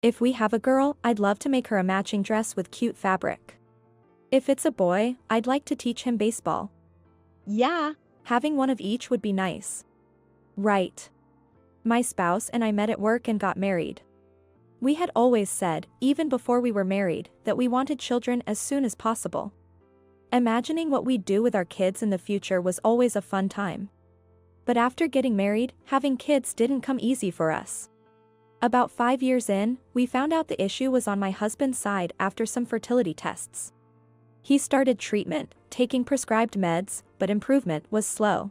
If we have a girl, I'd love to make her a matching dress with cute fabric. If it's a boy, I'd like to teach him baseball. Yeah. Having one of each would be nice. Right. My spouse and I met at work and got married. We had always said, even before we were married, that we wanted children as soon as possible. Imagining what we'd do with our kids in the future was always a fun time. But after getting married, having kids didn't come easy for us. About 5 years in, we found out the issue was on my husband's side after some fertility tests. He started treatment, taking prescribed meds, but improvement was slow.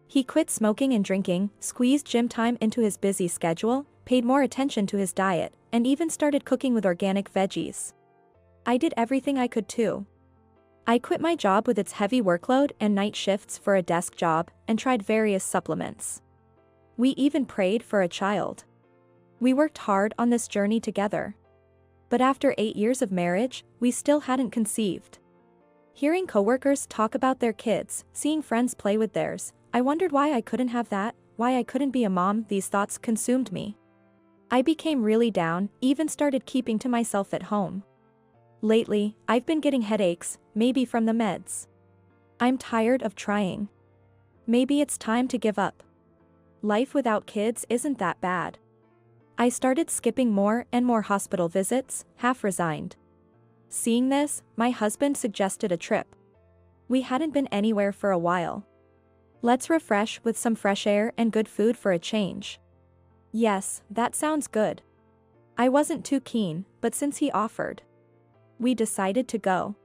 He quit smoking and drinking, squeezed gym time into his busy schedule, paid more attention to his diet, and even started cooking with organic veggies. I did everything I could too. I quit my job with its heavy workload and night shifts for a desk job, and tried various supplements. We even prayed for a child. We worked hard on this journey together. But after 8 years of marriage, we still hadn't conceived. Hearing coworkers talk about their kids, seeing friends play with theirs, I wondered why I couldn't have that, why I couldn't be a mom. These thoughts consumed me. I became really down, even started keeping to myself at home. Lately, I've been getting headaches, maybe from the meds. I'm tired of trying. Maybe it's time to give up. Life without kids isn't that bad. I started skipping more and more hospital visits, half resigned. Seeing this, my husband suggested a trip. We hadn't been anywhere for a while. Let's refresh with some fresh air and good food for a change. Yes, that sounds good. I wasn't too keen, but since he offered, we decided to go.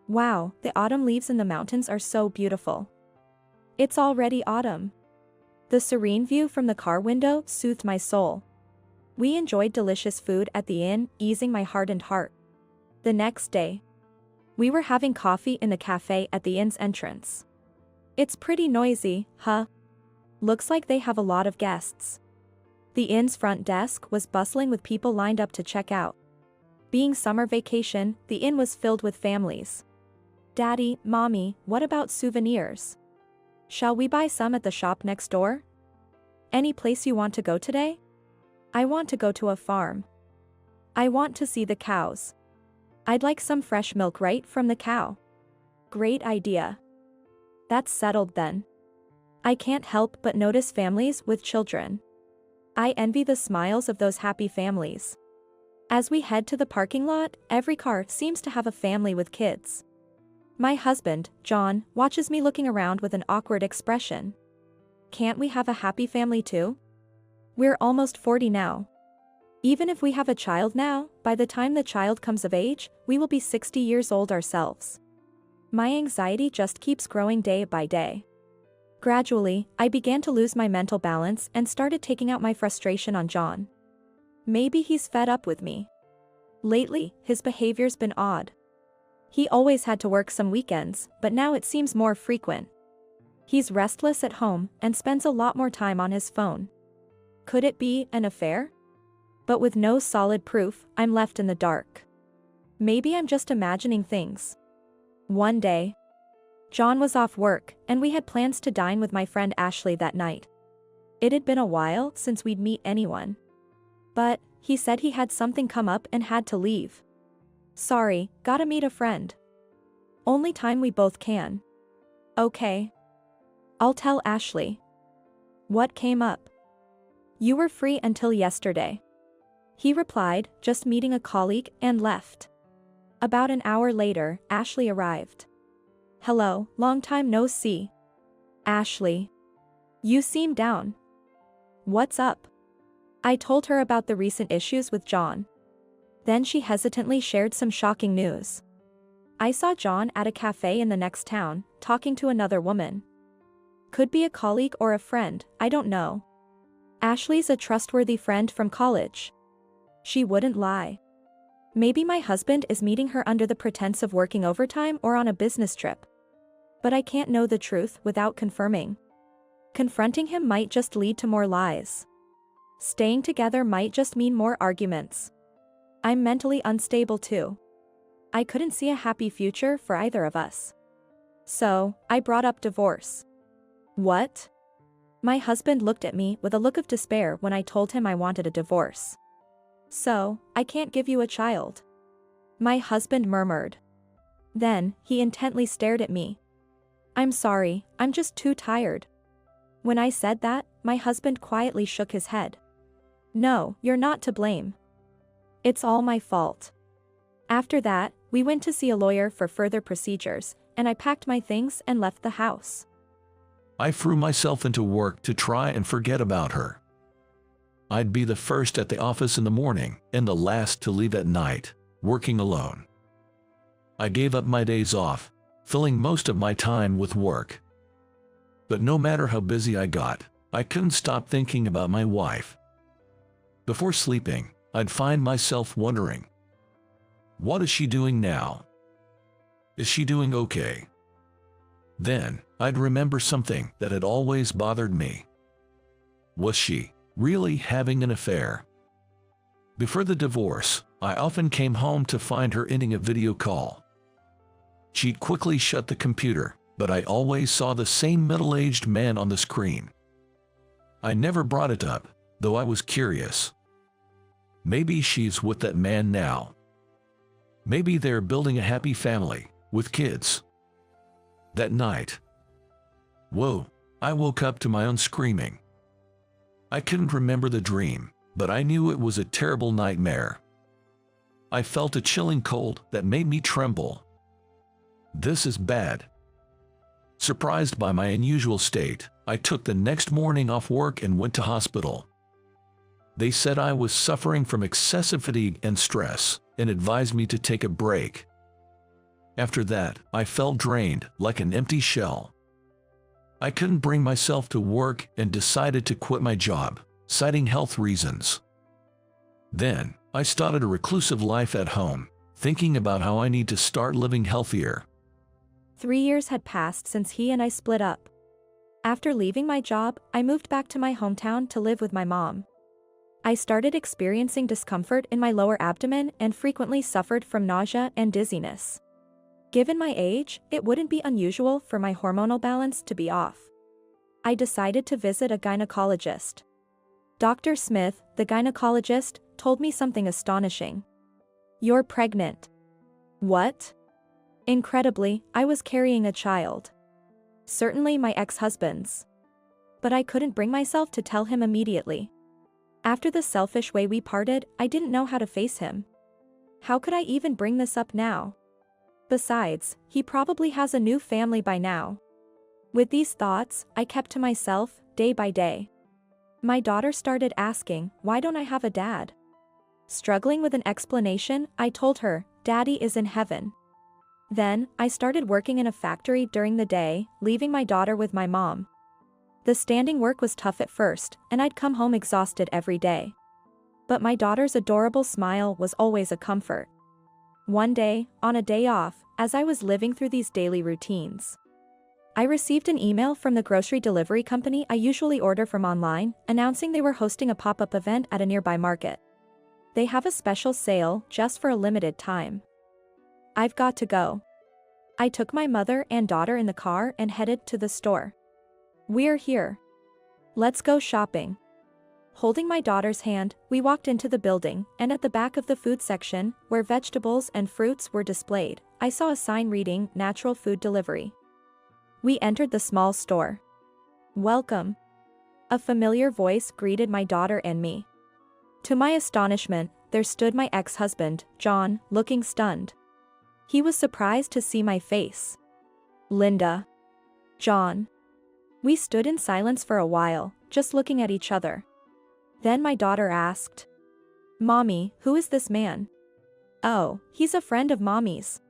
Wow, the autumn leaves in the mountains are so beautiful. It's already autumn. The serene view from the car window soothed my soul. We enjoyed delicious food at the inn, easing my hardened heart. The next day, we were having coffee in the cafe at the inn's entrance. It's pretty noisy, huh? Looks like they have a lot of guests. The inn's front desk was bustling with people lined up to check out. Being summer vacation, the inn was filled with families. Daddy, Mommy, what about souvenirs? Shall we buy some at the shop next door? Any place you want to go today? I want to go to a farm. I want to see the cows. I'd like some fresh milk right from the cow. Great idea. That's settled then. I can't help but notice families with children. I envy the smiles of those happy families. As we head to the parking lot, every car seems to have a family with kids. My husband, John, watches me looking around with an awkward expression. Can't we have a happy family too? We're almost 40 now. Even if we have a child now, by the time the child comes of age, we will be 60 years old ourselves. My anxiety just keeps growing day by day. Gradually, I began to lose my mental balance and started taking out my frustration on John. Maybe he's fed up with me. Lately, his behavior's been odd. He always had to work some weekends, but now it seems more frequent. He's restless at home and spends a lot more time on his phone. Could it be an affair? But with no solid proof, I'm left in the dark. Maybe I'm just imagining things. One day, John was off work, and we had plans to dine with my friend Ashley that night. It had been a while since we'd meet anyone. But, he said he had something come up and had to leave. Sorry, gotta meet a friend. Only time we both can. Okay. I'll tell Ashley. What came up? You were free until yesterday. He replied, just meeting a colleague, and left. About an hour later, Ashley arrived. Hello, long time no see. Ashley. You seem down. What's up? I told her about the recent issues with John. Then she hesitantly shared some shocking news. I saw John at a cafe in the next town, talking to another woman. Could be a colleague or a friend, I don't know. Ashley's a trustworthy friend from college. She wouldn't lie. Maybe my husband is meeting her under the pretense of working overtime or on a business trip. But I can't know the truth without confirming. Confronting him might just lead to more lies. Staying together might just mean more arguments. I'm mentally unstable too. I couldn't see a happy future for either of us. So, I brought up divorce. What? My husband looked at me with a look of despair when I told him I wanted a divorce. So, I can't give you a child. My husband murmured. Then, he intently stared at me. I'm sorry, I'm just too tired. When I said that, my husband quietly shook his head. No, you're not to blame. It's all my fault. After that, we went to see a lawyer for further procedures, and I packed my things and left the house. I threw myself into work to try and forget about her. I'd be the first at the office in the morning and the last to leave at night, working alone. I gave up my days off, filling most of my time with work. But no matter how busy I got, I couldn't stop thinking about my wife. Before sleeping, I'd find myself wondering, what is she doing now? Is she doing okay? Then, I'd remember something that had always bothered me. Was she really having an affair? Before the divorce, I often came home to find her ending a video call. She'd quickly shut the computer, but I always saw the same middle-aged man on the screen. I never brought it up, though I was curious. Maybe she's with that man now. Maybe they're building a happy family, with kids. That night, whoa, I woke up to my own screaming. I couldn't remember the dream, but I knew it was a terrible nightmare. I felt a chilling cold that made me tremble. This is bad. Surprised by my unusual state, I took the next morning off work and went to hospital. They said I was suffering from excessive fatigue and stress, and advised me to take a break. After that, I felt drained, like an empty shell. I couldn't bring myself to work and decided to quit my job, citing health reasons. Then, I started a reclusive life at home, thinking about how I need to start living healthier. 3 years had passed since he and I split up. After leaving my job, I moved back to my hometown to live with my mom. I started experiencing discomfort in my lower abdomen and frequently suffered from nausea and dizziness. Given my age, it wouldn't be unusual for my hormonal balance to be off. I decided to visit a gynecologist. Dr. Smith, the gynecologist, told me something astonishing. You're pregnant. What? Incredibly, I was carrying a child. Certainly my ex-husband's. But I couldn't bring myself to tell him immediately. After the selfish way we parted, I didn't know how to face him. How could I even bring this up now? Besides, he probably has a new family by now. With these thoughts, I kept to myself, day by day. My daughter started asking, why don't I have a dad? Struggling with an explanation, I told her, Daddy is in heaven. Then, I started working in a factory during the day, leaving my daughter with my mom. The standing work was tough at first, and I'd come home exhausted every day. But my daughter's adorable smile was always a comfort. One day, on a day off, as I was living through these daily routines, I received an email from the grocery delivery company I usually order from online, announcing they were hosting a pop-up event at a nearby market. They have a special sale just for a limited time. I've got to go. I took my mother and daughter in the car and headed to the store. We're here. Let's go shopping. Holding my daughter's hand, we walked into the building, and at the back of the food section, where vegetables and fruits were displayed, I saw a sign reading Natural Food Delivery. We entered the small store. Welcome. A familiar voice greeted my daughter and me. To my astonishment, there stood my ex-husband, John, looking stunned. He was surprised to see my face. Linda. John. We stood in silence for a while, just looking at each other. Then my daughter asked, Mommy, who is this man? Oh, he's a friend of Mommy's.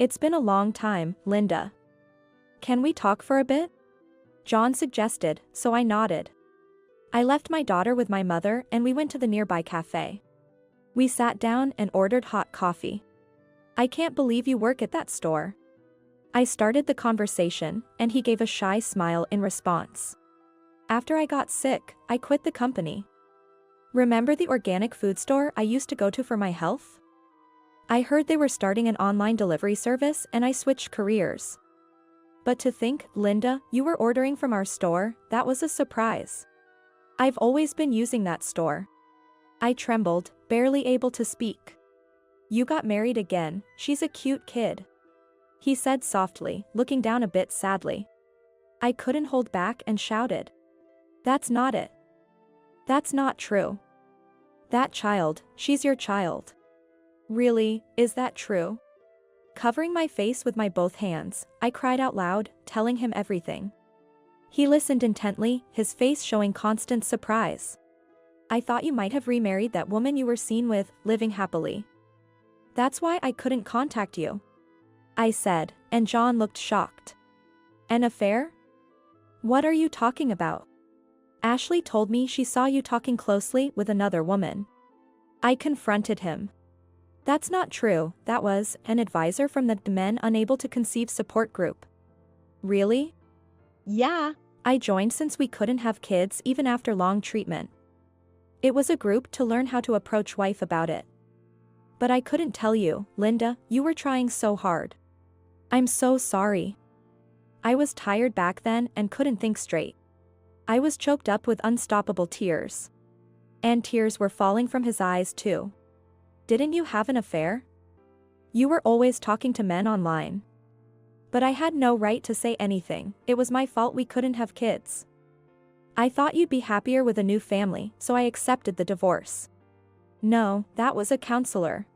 It's been a long time, Linda. Can we talk for a bit? John suggested, so I nodded. I left my daughter with my mother and we went to the nearby cafe. We sat down and ordered hot coffee. I can't believe you work at that store. I started the conversation, and he gave a shy smile in response. After I got sick, I quit the company. Remember the organic food store I used to go to for my health? I heard they were starting an online delivery service and I switched careers. But to think, Linda, you were ordering from our store, that was a surprise. I've always been using that store. I trembled, barely able to speak. You got married again, she's a cute kid. He said softly, looking down a bit sadly. I couldn't hold back and shouted. That's not it. That's not true. That child, she's your child. Really, is that true? Covering my face with my both hands, I cried out loud, telling him everything. He listened intently, his face showing constant surprise. I thought you might have remarried that woman you were seen with, living happily. That's why I couldn't contact you. I said, and John looked shocked. An affair? What are you talking about? Ashley told me she saw you talking closely with another woman. I confronted him. That's not true, that was an advisor from the Men Unable to Conceive support group. Really? Yeah, I joined since we couldn't have kids even after long treatment. It was a group to learn how to approach wife about it. But I couldn't tell you, Linda, you were trying so hard. I'm so sorry. I was tired back then and couldn't think straight. I was choked up with unstoppable tears. And tears were falling from his eyes too. Didn't you have an affair? You were always talking to men online. But I had no right to say anything, it was my fault we couldn't have kids. I thought you'd be happier with a new family, so I accepted the divorce. No, that was a counselor.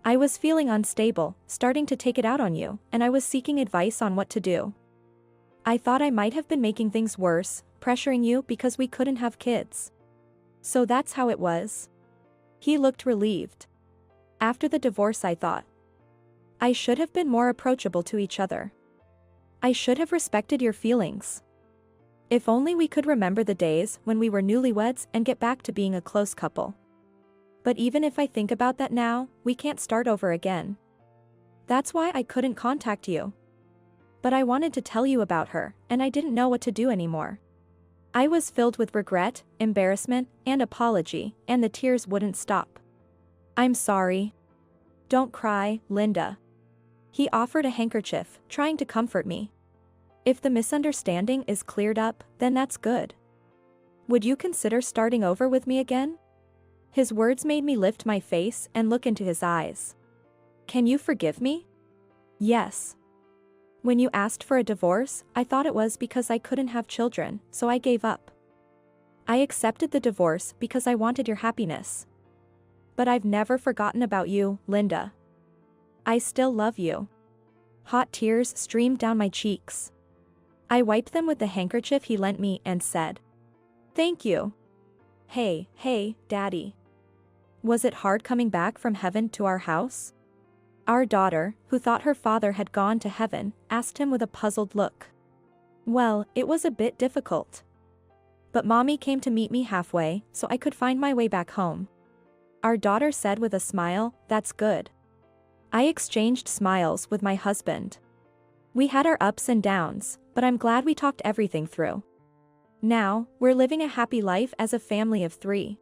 I was feeling unstable, starting to take it out on you, and I was seeking advice on what to do. I thought I might have been making things worse, pressuring you because we couldn't have kids. So that's how it was. He looked relieved. After the divorce, I thought. I should have been more approachable to each other. I should have respected your feelings. If only we could remember the days when we were newlyweds and get back to being a close couple. But even if I think about that now, we can't start over again. That's why I couldn't contact you. But I wanted to tell you about her, and I didn't know what to do anymore. I was filled with regret, embarrassment, and apology, and the tears wouldn't stop. I'm sorry. Don't cry, Linda. He offered a handkerchief, trying to comfort me. If the misunderstanding is cleared up, then that's good. Would you consider starting over with me again? His words made me lift my face and look into his eyes. Can you forgive me? Yes. When you asked for a divorce, I thought it was because I couldn't have children, so I gave up. I accepted the divorce because I wanted your happiness. But I've never forgotten about you, Linda. I still love you. Hot tears streamed down my cheeks. I wiped them with the handkerchief he lent me and said, "Thank you." Hey, Daddy. Was it hard coming back from heaven to our house? Our daughter, who thought her father had gone to heaven, asked him with a puzzled look. Well, it was a bit difficult. But Mommy came to meet me halfway, so I could find my way back home. Our daughter said with a smile, "That's good." I exchanged smiles with my husband. We had our ups and downs, but I'm glad we talked everything through. Now, we're living a happy life as a family of 3.